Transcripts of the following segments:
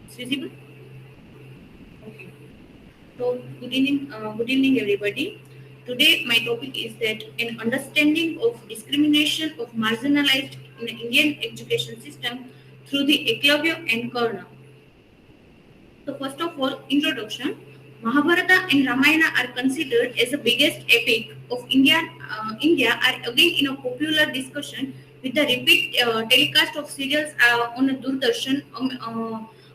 It's visible? Okay. So, good evening, everybody. Today, my topic is that an understanding of discrimination of marginalized in the Indian education system through the Eklavya and Karna. So, first of all, introduction. Mahabharata and Ramayana are considered as the biggest epic of India are again in a popular discussion with the repeat telecast of serials on Doordarshan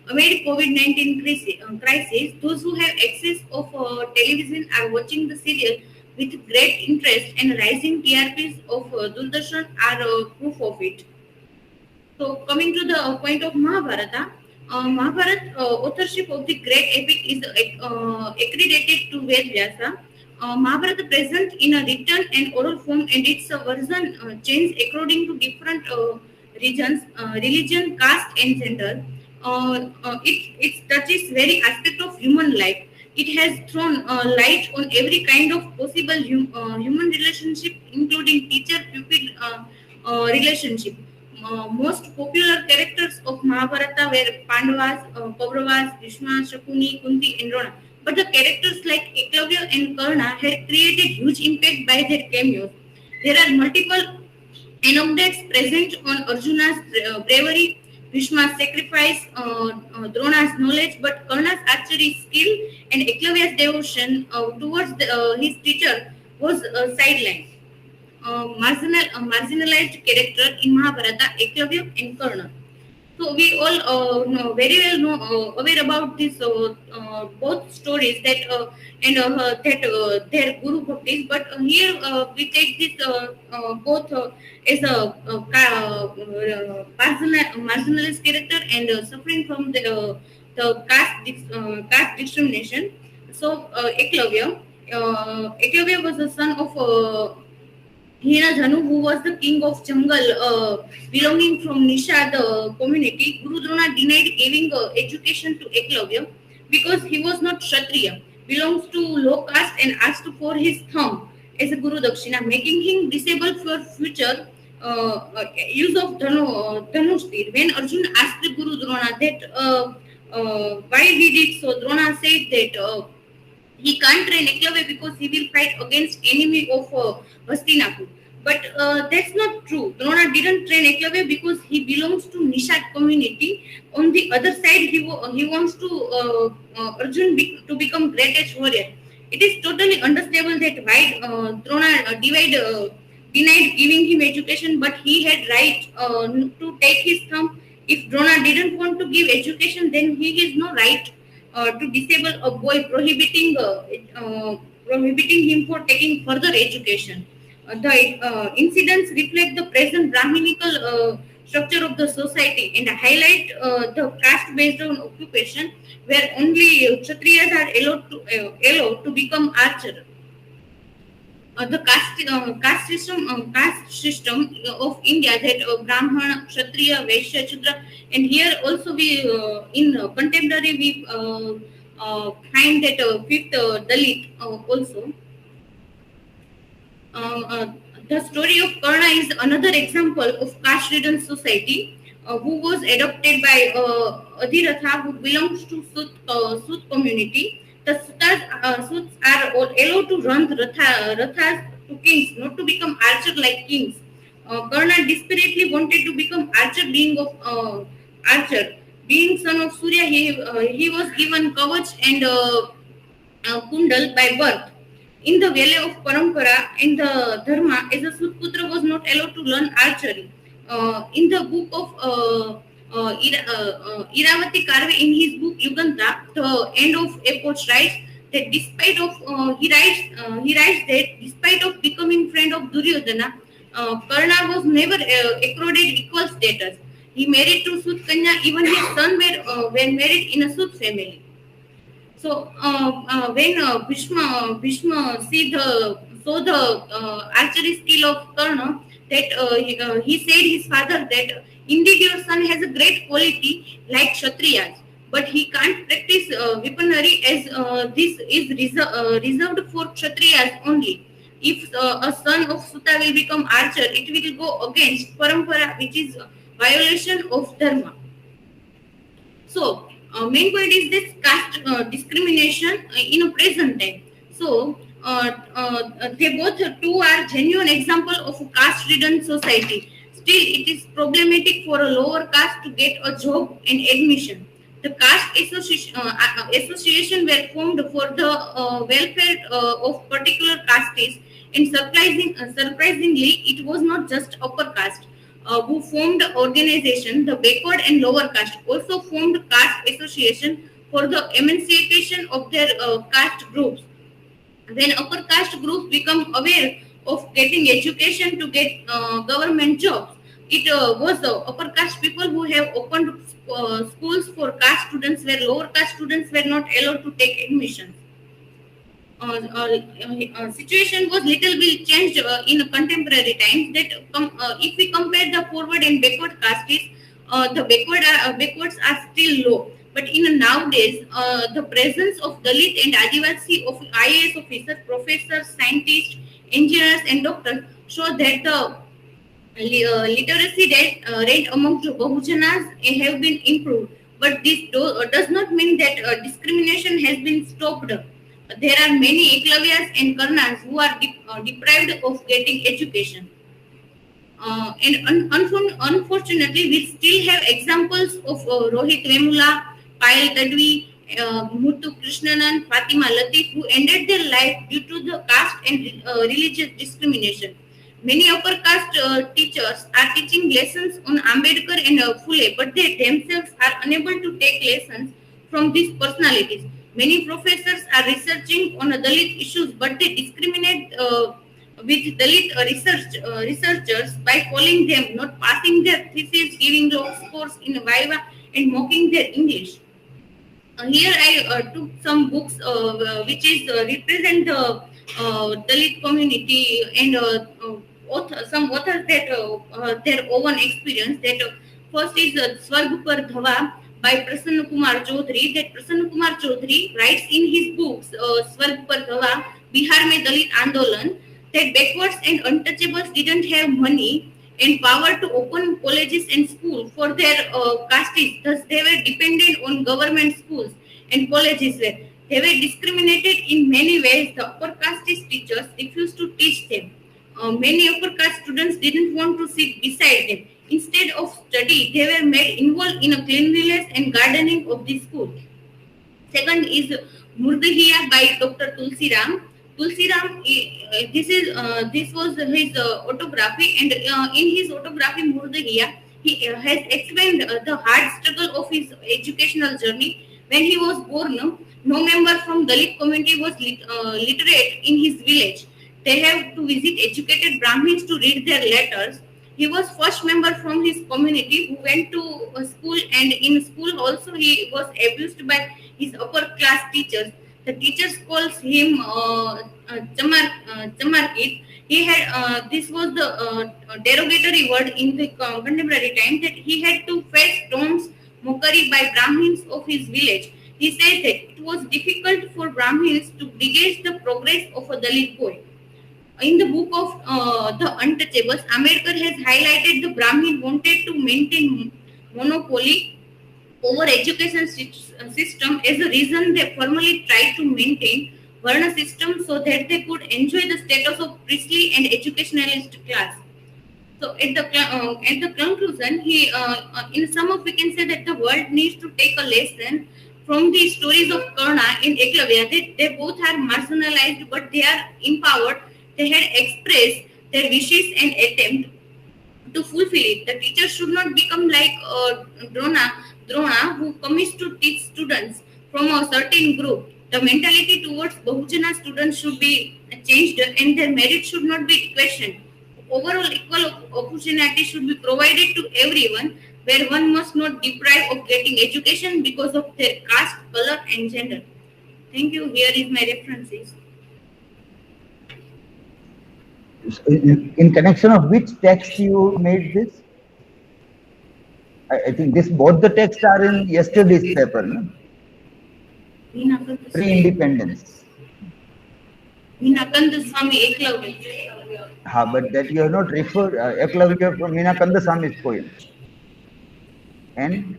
amid COVID-19 crisis. Those who have access of television are watching the serial with great interest, and rising TRPs of Doordarshan are proof of it. So, coming to the point of Mahabharata, Mahabharata authorship of the great epic is accredited to Ved Vyasa. Mahabharata present in a written and oral form, and its version changed according to different regions, religion, caste, and gender. It touches very aspect of human life. It has thrown light on every kind of possible human relationship, including teacher-pupil relationship. Most popular characters of Mahabharata were Pandavas, Kauravas, Bhishma, Shakuni, Kunti, and Drona. But the characters like Eklavya and Karna had created huge impact by their cameos. There are multiple anecdotes present on Arjuna's bravery, Bhishma's sacrifice, Drona's knowledge, but Karna's archery skill and Eklavya's devotion towards his teacher was sidelined. Marginalized character in Mahabharata, Eklavya and Karna. So we all know very well know aware about this both stories that their guru bhaktis. But here we take this both as a marginalized character and suffering from the caste discrimination. So Eklavya was the son of Hirajanu, who was the king of Jungle, belonging from Nishad community. Guru Drona denied giving education to Eklavya because he was not Kshatriya, belongs to low caste, and asked for his thumb as a Guru Dakshina, making him disabled for future use of Dhanush tir. When Arjun asked Guru Drona that why he did so, Drona said that he can't train Eklavya because he will fight against enemy of Hastinapur. But that's not true. Drona didn't train Eklavya because he belongs to Nishad community. On the other side, he wants to Arjun to become greatest warrior. It is totally understandable that why Drona denied giving him education, but he had right to take his thumb. If Drona didn't want to give education, then he has no right to disable a boy, prohibiting him for taking further education. The incidents reflect the present Brahminical structure of the society and highlight the caste based on occupation, where only Kshatriyas are allowed to become archer. The caste system of India, that Brahmana, Kshatriya, Vaishya, Shudra, and here also we in contemporary we find that fifth Dalit also. The story of Karna is another example of caste-ridden society who was adopted by Adhiratha, who belongs to Sut community. The Suts are all allowed to run rathas to kings, not to become archer like kings. Karna desperately wanted to become archer. Being son of Surya, he was given Kavach and Kundal by birth. In the valley of Parampara, in the Dharma, as a Sutputra was not allowed to learn archery. In the book of Iravati Karve, in his book Yuganta, the end of epoch writes that he writes that despite of becoming friend of Duryodhana, Karna was never accorded equal status. He married to Sut Kanya, even his son were married in a Sut family. So when Bhishma saw the archery skill of Karna, that he said his father that indeed your son has a great quality like Kshatriyas, but he can't practice weaponry as this is reserved for Kshatriyas only. If a son of Suta will become archer, it will go against parampara, which is violation of dharma. So Main point is this caste discrimination in a present time. So they both two are genuine example of a caste-ridden society. Still, it is problematic for a lower caste to get a job and admission. The caste association were formed for the welfare of particular castes, and surprisingly, it was not just upper caste who formed the organization. The backward and lower caste also formed caste association for the emancipation of their caste groups. When upper caste groups become aware of getting education to get government jobs, it was the upper caste people who have opened schools for caste students where lower caste students were not allowed to take admissions. Situation was little bit changed in contemporary times. That if we compare the forward and backward castes, the backwards are still low. But in nowadays, the presence of Dalit and Adivasi of IAS officers, professors, scientists, engineers, and doctors show that the literacy rate among the Bahujanas have been improved. But this does not mean that discrimination has been stopped. There are many Eklavyas and Karnas who are deprived of getting education. Unfortunately, we still have examples of Rohit Vemula, Payal Tadvi, Muthu Krishnanan, Fatima Latif, who ended their life due to the caste and religious discrimination. Many upper caste teachers are teaching lessons on Ambedkar and Phule, but they themselves are unable to take lessons from these personalities. Many professors are researching on Dalit issues, but they discriminate with Dalit researchers by calling them, not passing their thesis, giving low scores in Viva, and mocking their English. Here I took some books which is represent the Dalit community and some authors that their own experience. That first is Swarg Par Dhava by Prasanna Kumar Chaudhary. That Prasanna Kumar Chaudhary writes in his books Swarg Par Dhava, Bihar Mein Dalit Andolan, that backwards and untouchables didn't have money and power to open colleges and schools for their castes. Thus, they were dependent on government schools and colleges where they were discriminated in many ways. The upper caste teachers refused to teach them. Many upper caste students didn't want to sit beside them. Instead of study, they were made involved in a cleanliness and gardening of the school. Second is Murdahiya by Dr. Tulsi Ram. Tulsi Ram, this was his autobiography, and in his autobiography Murdahiya, he has explained the hard struggle of his educational journey. When he was born, no member from Dalit community was literate in his village. They have to visit educated Brahmins to read their letters. He was first member from his community who went to school, and in school also he was abused by his upper class teachers. The teachers calls him Chamarkit. He had this was the derogatory word in the contemporary time, that he had to face taunts, mockery by Brahmins of his village. He says that it was difficult for Brahmins to gauge the progress of a Dalit boy. In the book of The Untouchables, Ambedkar has highlighted the Brahmin wanted to maintain monopoly over education system as a reason. They formally tried to maintain Varna system so that they could enjoy the status of priestly and educationalist class. So at the conclusion, he in sum up we can say that the world needs to take a lesson from the stories of Karna and Eklavya. They both are marginalized, but they are empowered. They had expressed their wishes and attempt to fulfill it. The teacher should not become like Drona, who commits to teach students from a certain group. The mentality towards Bahujana students should be changed, and their merit should not be questioned. Overall, equal opportunity should be provided to everyone, where one must not deprive of getting education because of their caste, color, and gender. Thank you. Here is my references. In connection of which text you made this? I think this both the texts are in yesterday's paper, no? Pre-independence. Minakanda Swami Eklavya. But that you have not referred Eklavya from Minakanda Swami's poem. And